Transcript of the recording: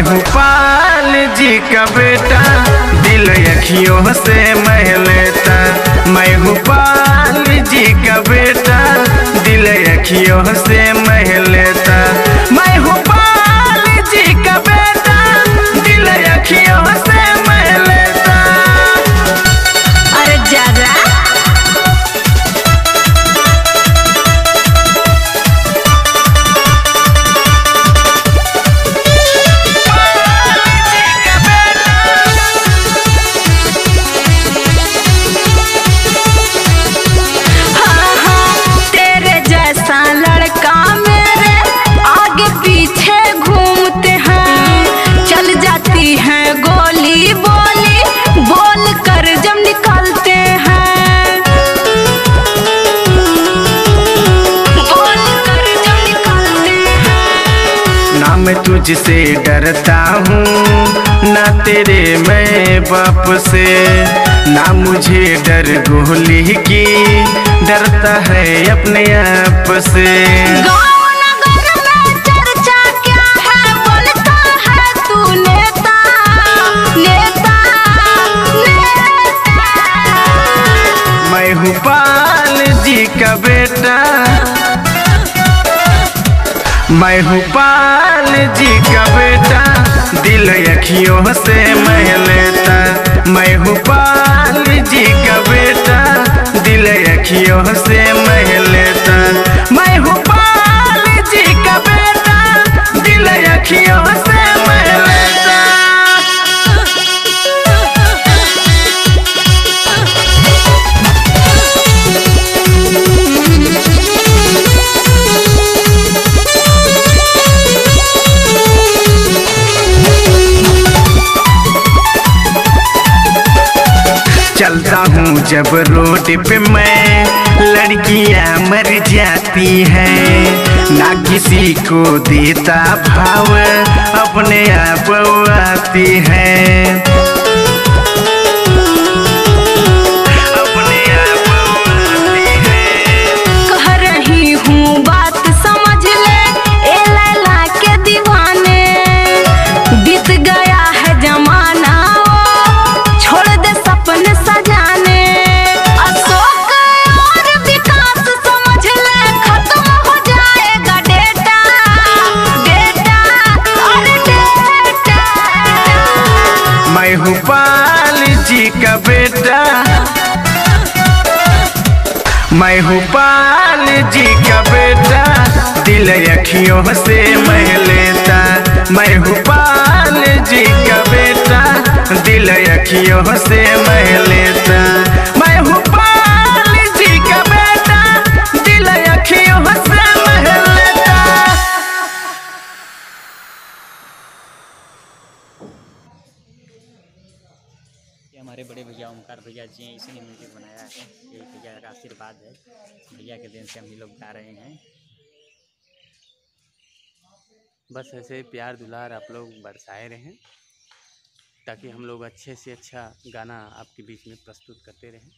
महिपाल जी का बेटा दिल अखियों से मह लेता। महिपाल जी का बेटा दिल अखियों से मह लेता। महिपाल जी का बेटा दिल अखियों से मह लेता। अरे जाजा गोली बोली बोल कर जब निकलते हैं, बोल कर जब निकलते हैं। ना मैं तुझसे डरता हूँ ना तेरे मैं बाप से, ना मुझे डर गोली की डरता है अपने आप से। महिपाल जी का बेटा, महिपाल जी का बेटा दिल अखियों से मह लेता। महिपाल जी का बेटा दिल अखियों से मह लेता। महिपाल जी का बेटा दिल अखियों से मह लेता। चलता हूँ जब रोड पे मैं लड़कियाँ मर जाती हैं, ना किसी को देता भाव अपने आप आती हैं, अपने आप आती हैं। कह रही हूँ बात समझ ले ए लैला के दीवाने, बीत गया है जमाना छोड़ दे सपने सजाने। अशोक और विकास समझ ले खत्म हो जाएगा डेटा, डेटा और डेटा। महिपाल जी का बेटा, महिपाल जी का बेटा दिल अखियों से मह लेता। महिपाल जी का बेटा दिल अखियों से मह लेता। महिपाल जी का बेटा दिल अखियों से मह लेता। ये हमारे बड़े भैया ओमकार भैया जी हैं, इसी ने म्यूजिक बनाया है। ये भैया का आशीर्वाद है, भैया के दिन से हम ही लोग गा रहे हैं। बस ऐसे प्यार दुलार आप लोग बरसाए रहें ताकि हम लोग अच्छे से अच्छा गाना आपके बीच में प्रस्तुत करते रहें।